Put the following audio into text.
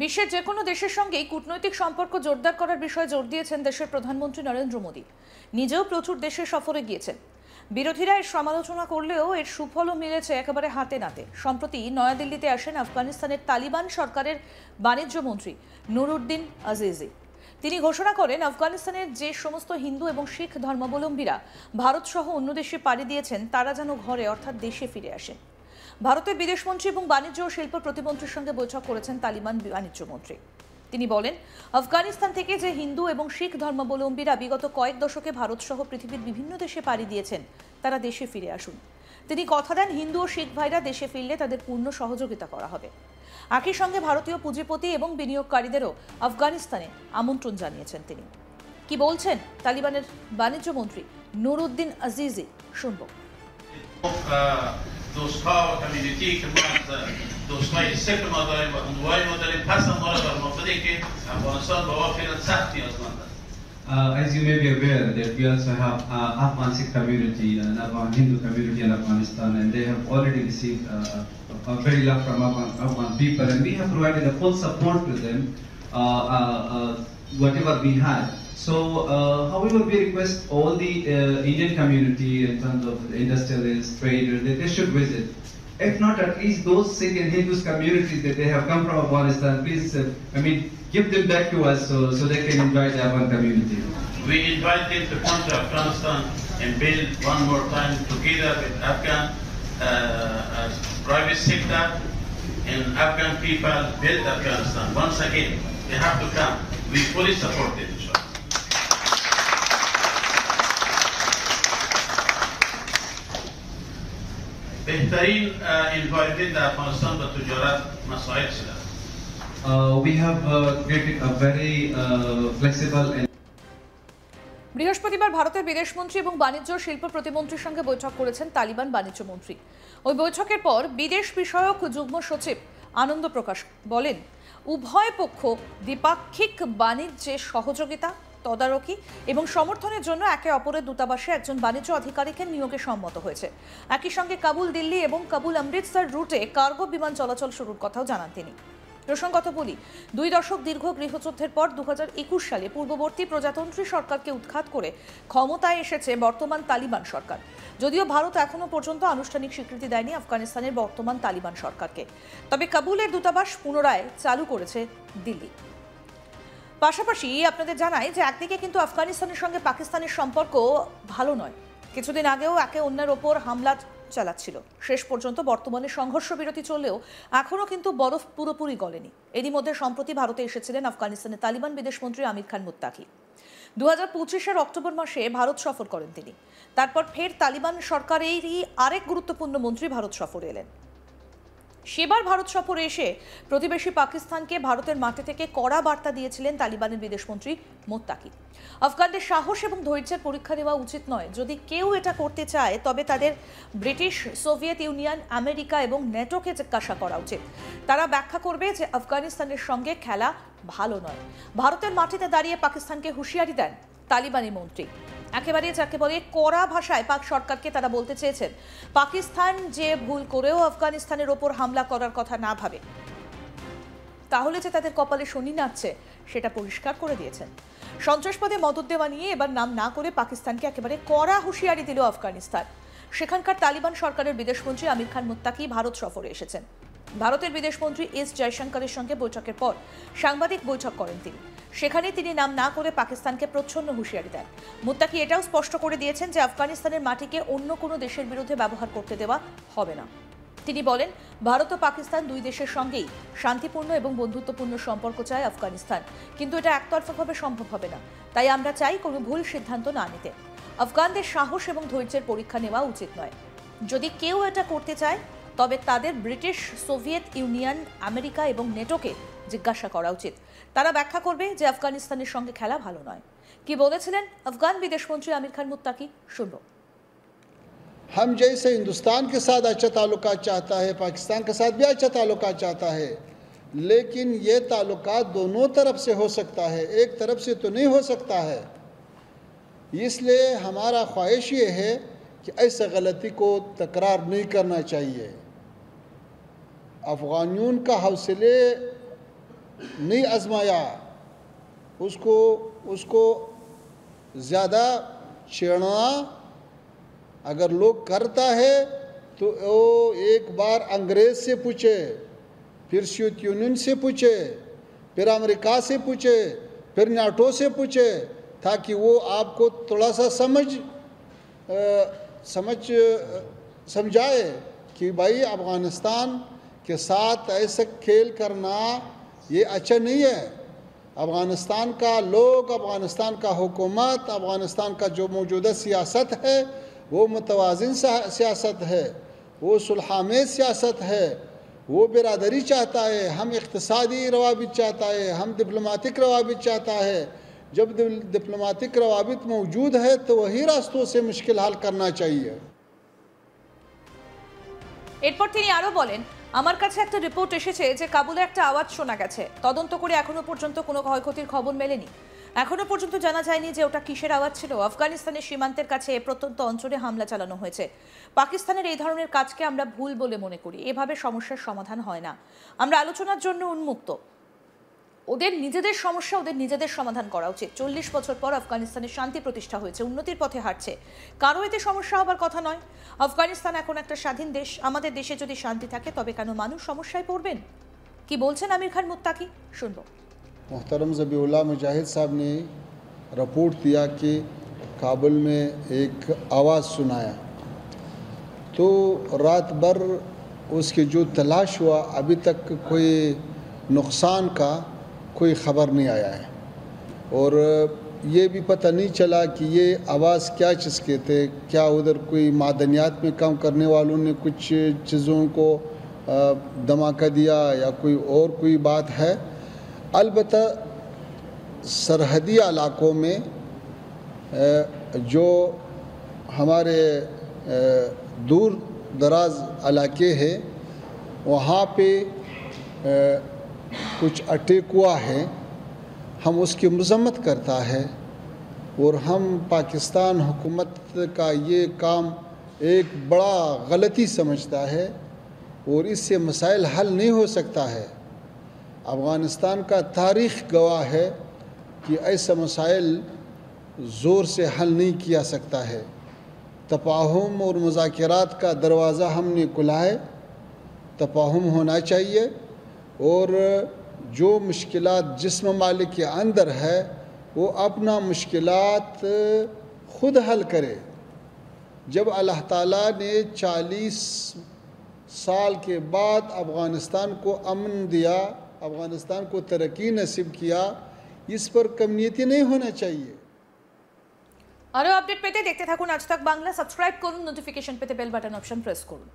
বিশ্বের যে কোনো দেশের সঙ্গেই কূটনৈতিক সম্পর্ক জোরদার করার বিষয়ে জোর দিয়েছেন দেশের প্রধানমন্ত্রী নরেন্দ্র মোদী। নিজেও প্রচুর দেশে সফরে গিয়েছেন। বিরোধীরা এর সমালোচনা করলেও এর সুফলও মিলেছে একেবারে হাতে নাতে। সম্প্রতি নয়াদিল্লিতে আসেন আফগানিস্তানের তালিবান সরকারের বাণিজ্য মন্ত্রী নুরউদ্দিন আজিজি। তিনি ঘোষণা করেন, আফগানিস্তানের যে সমস্ত হিন্দু এবং শিখ ধর্মাবলম্বীরা ভারত সহ অন্য দেশে পাড়ি দিয়েছেন তারা যেন ঘরে অর্থাৎ দেশে ফিরে আসেন। ভারতের বিদেশমন্ত্রী এবং বাণিজ্য ও শিল্প প্রতিমন্ত্রীর সঙ্গে বৈঠক করেছেন তালিবান বাণিজ্য মন্ত্রী। তিনি বলেন, আফগানিস্তান থেকে যে হিন্দু এবং শিখ ধর্মাবলম্বীরা বিগত কয়েক দশকে ভারত সহ পৃথিবীর বিভিন্ন দেশে পাড়ি দিয়েছেন তারা দেশে ফিরে আসুন। তিনি কথা দেন, হিন্দু ও শিখ ভাইরা দেশে ফিরলে তাদের পূর্ণ সহযোগিতা করা হবে। একই সঙ্গে ভারতীয় পুঁজিপতি এবং বিনিয়োগকারীদেরও আফগানিস্তানে আমন্ত্রণ জানিয়েছেন তিনি। কি বলছেন তালিবানের বাণিজ্য মন্ত্রী নুরউদ্দিন আজিজি, শুনব। دوستها و کمیونیتی که ما از دوستای سکل ما داریم و هندوهای ما داریم هستن ما را بر ما بده که افغانستان به واقع سخت نیازمند است. As you may be aware that we also have Afghan Sikh community and Afghan Hindu community in Afghanistan, and they have already received a very lot from Afghan people, and we have provided a full support to them, whatever we had. So, however, we request all the Indian community in terms of industrialists, traders, that they should visit. If not, at least those Sikh and Hindus communities that they have come from Afghanistan, please, give them back to us so they can enjoy the Afghan community. We invite them to come to Afghanistan and build one more time together with Afghan private sector and Afghan people build Afghanistan. Once again, they have to come. We fully support them. بهترین انوایرمنت در افغانستان با تجارت مساعد شده. We have created a very flexible and বৃহস্পতিবার ভারতের বিদেশমন্ত্রী এবং বাণিজ্য ও শিল্প প্রতিমন্ত্রীর সঙ্গে বৈঠক করেছেন তালিবান বাণিজ্য মন্ত্রী। ওই বৈঠকের পর বিদেশ বিষয়ক যুগ্ম সচিব আনন্দ প্রকাশ বলেন, উভয় পক্ষ দ্বিপাক্ষিক বাণিজ্যে সহযোগিতা, তদারকি এবং সমর্থনের জন্য একে অপরের দূতাবাসে একজন বাণিজ্য আধিকারিকের নিয়োগে সম্মত হয়েছে। একই সঙ্গে কাবুল দিল্লি এবং কাবুল অমৃতসর রুটে কার্গো বিমান চলাচল শুরুর কথাও জানান তিনি। প্রসঙ্গত বলি, 2 দশক দীর্ঘ গৃহযুদ্ধের পর 2021 সালে পূর্ববর্তী প্রজাতন্ত্রী সরকারকে উৎখাত করে ক্ষমতায় এসেছে বর্তমান তালিবান সরকার। যদিও ভারত এখনো পর্যন্ত আনুষ্ঠানিক স্বীকৃতি দেয়নি আফগানিস্তানের বর্তমান তালিবান সরকারকে, তবে কাবুলের দূতাবাস পুনরায় চালু করেছে দিল্লি। পাশাপাশি আপনাদের জানাই যে একদিকে কিন্তু আফগানিস্তানের সঙ্গে পাকিস্তানের সম্পর্ক ভালো নয়। কিছুদিন আগেও একে অন্যের ওপর হামলা চালাচ্ছিল। শেষ পর্যন্ত বর্তমানে সংঘর্ষ বিরতি চললেও এখনও কিন্তু বরফ পুরোপুরি গলেনি। এরই মধ্যে সম্প্রতি ভারতে এসেছিলেন আফগানিস্তানের তালিবান বিদেশমন্ত্রী আমির খান মুত্তাকি। 2025-এর অক্টোবর মাসে ভারত সফর করেন তিনি। তারপর ফের তালিবান সরকারেরই আরেক গুরুত্বপূর্ণ মন্ত্রী ভারত সফরে এলেন। সেবার ভারত সফরে এসে প্রতিবেশী পাকিস্তানকে ভারতের মাটি থেকে কড়া বার্তা দিয়েছিলেন তালিবানের বিদেশমন্ত্রী মুত্তাকি। আফগানদের সাহস এবং ধৈর্যের পরীক্ষা নেওয়া উচিত নয়। যদি কেউ এটা করতে চায় তবে তাদের ব্রিটিশ, সোভিয়েত ইউনিয়ন, আমেরিকা এবং নেটোকে জিজ্ঞাসা করা উচিত। তারা ব্যাখ্যা করবে যে আফগানিস্তানের সঙ্গে খেলা ভালো নয়। ভারতের মাটিতে দাঁড়িয়ে পাকিস্তানকে হুঁশিয়ারি দেন তালিবানি মন্ত্রী। একেবারে যাকে বলে কড়া ভাষায় পাক সরকারকে তারা বলতে চেয়েছেন, পাকিস্তান যে ভুল করেও আফগানিস্তানের ওপর হামলা করার কথা না ভাবে, তাহলে যে তাদের কপালে শনি নাচছে সেটা পরিষ্কার করে দিয়েছেন। সন্ত্রাসবাদে মদদ দেওয়া নিয়ে এবার নাম না করে পাকিস্তানকে একেবারে কড়া হুঁশিয়ারি দিল আফগানিস্তান। সেখানকার তালিবান সরকারের বিদেশমন্ত্রী আমির খান মুত্তাকি ভারত সফরে এসেছেন। ভারতের বিদেশমন্ত্রী এস জয়শঙ্করের সঙ্গে বৈঠকের পর সাংবাদিক বৈঠক করেন তিনি। সেখানে তিনি নাম না করে পাকিস্তানকে প্রচ্ছন্ন হুঁশিয়ারি দেন। মুত্তাকি এটাও স্পষ্ট করে দিয়েছেন যে আফগানিস্তানের মাটিকে অন্য কোনো দেশের বিরুদ্ধে ব্যবহার করতে দেওয়া হবে না। তিনি বলেন, ভারত ও পাকিস্তান দুই দেশের সঙ্গেই শান্তিপূর্ণ এবং বন্ধুত্বপূর্ণ সম্পর্ক চায় আফগানিস্তান, কিন্তু এটা একতরফাভাবে সম্ভব হবে না। তাই আমরা চাই কোনো ভুল সিদ্ধান্ত না নিতে। আফগানদের সাহস এবং ধৈর্যের পরীক্ষা নেওয়া উচিত নয়। যদি কেউ এটা করতে চায় তবে তাদের ব্রিটিশ, সোভিয়েত ইউনিয়ন, আমেরিকা এবং নেটোকে জিজ্ঞাসা করা উচিত। তারা ব্যাখ্যা করবে যে আফগানিস্তানের সঙ্গে খেলা ভালো নয়। কি বলেছিলেন আফগান বিদেশমন্ত্রী আমির খান মুত্তাকি, শুনব। हम जैसे हिंदुस्तान के साथ अच्छा ताल्लुकात चाहता है, पाकिस्तान के साथ भी अच्छा ताल्लुकात चाहता है, लेकिन ये ताल्लुकात दोनों तरफ से हो सकता है, एक तरफ से तो नहीं हो सकता है। इसलिए हमारा ख्वाहिश ये है कि ऐसा गलती को तकरार नहीं करना चाहिए। अफ़गानियों का हौसले नहीं आजमाया, उसको ज़्यादा छेड़ना अगर लोग करता है तो वो एक बार अंग्रेज़ से पूछे, फिर सोवियत यूनियन से पूछे, फिर अमेरिका से पूछे, फिर नाटो से पूछे, ताकि वो आपको थोड़ा सा समझाए कि भाई अफ़गानिस्तान के साथ ऐसा खेल करना ये अच्छा नहीं है। अफ़गानिस्तान का लोग, अफ़गानिस्तान का हुकूमत, अफ़गानिस्तान का जो मौजूदा सियासत है वो मुतवाज़िन सियासत है, वो सुलहामेज़ सियासत है, वो बिरादरी चाहता है, हम इक़्तिसादी रवाबित चाहता है, हम डिप्लोमेटिक रवाबित चाहता है। जब डिप्लोमेटिक रवाबित मौजूद है तो वही रास्तों से मुश्किल हल करना चाहिए। এরপর তিনি আরো বলেন, আমার কাছে একটা রিপোর্ট এসেছে যে কাবুলে একটা আওয়াজ শোনা গেছে। তদন্ত করে এখনো পর্যন্ত কোনো ক্ষয়ক্ষতির খবর মেলেনি। এখনো পর্যন্ত জানা যায়নি যে ওটা কিসের আওয়াজ ছিল। আফগানিস্তানের সীমান্তের কাছে এ প্রত্যন্ত অঞ্চলে হামলা চালানো হয়েছে। পাকিস্তানের এই ধরনের কাজকে আমরা ভুল বলে মনে করি। এভাবে সমস্যার সমাধান হয় না। আমরা আলোচনার জন্য উন্মুক্ত। ওদের নিজেদের সমস্যা ওদের নিজেদের সমাধান করা উচিত। 40 বছর পর আফগানিস্তানের শান্তি প্রতিষ্ঠা হয়েছে, উন্নতির পথে হাঁটছে, কারো এতে সমস্যা হবার কথা নয়। আফগানিস্তান এখন একটা স্বাধীন দেশ। আমাদের দেশে যদি শান্তি থাকে তবে কেন মানুষ সমস্যায় পড়বেন? কি বলছেন আমির খান মুত্তাকি, শুনবো। मोहतरम ज़बीउल्लाह मुजाहिद साहब ने रिपोर्ट दिया कि काबुल में एक आवाज़ सुनाया, तो रात भर उसकी जो तलाश हुआ अभी तक कोई नुकसान का कोई ख़बर नहीं आया है, और ये भी पता नहीं चला कि ये आवाज़ क्या चीज़ के थे। क्या उधर कोई मादनियात में काम करने वालों ने कुछ चीज़ों को धमाका दिया या कोई बात है। अलबत्ता सरहदी इलाकों में जो हमारे दूर दराज इलाके हैं वहाँ पे कुछ अटैक हुआ है, हम उसकी मज़म्मत करता है, और हम पाकिस्तान हुकूमत का ये काम एक बड़ा गलती समझता है, और इससे मसाइल हल नहीं हो सकता है। अफ़गानिस्तान का तारीख़ गवाह है कि ऐसा मसाइल ज़ोर से हल नहीं किया सकता है। तफाहुम और मुज़ाकरात का दरवाज़ा हमने खुला है, तफाहुम होना चाहिए, और जो मुश्किलात जिस ममालिक के अंदर है वो अपना मुश्किलात ख़ुद हल करे। जब अल्लाह ताला ने 40 साल के बाद अफ़गानिस्तान को अमन दिया, अफ़गानिस्तान को तरक्की नसीब किया, इस पर कमियती नहीं होना चाहिए। আরো আপডেট পেতে দেখতে থাকুন আজ তাক বাংলা। সাবস্ক্রাইব করুন, নোটিফিকেশন পেতে বেল বাটন অপশন প্রেস করুন।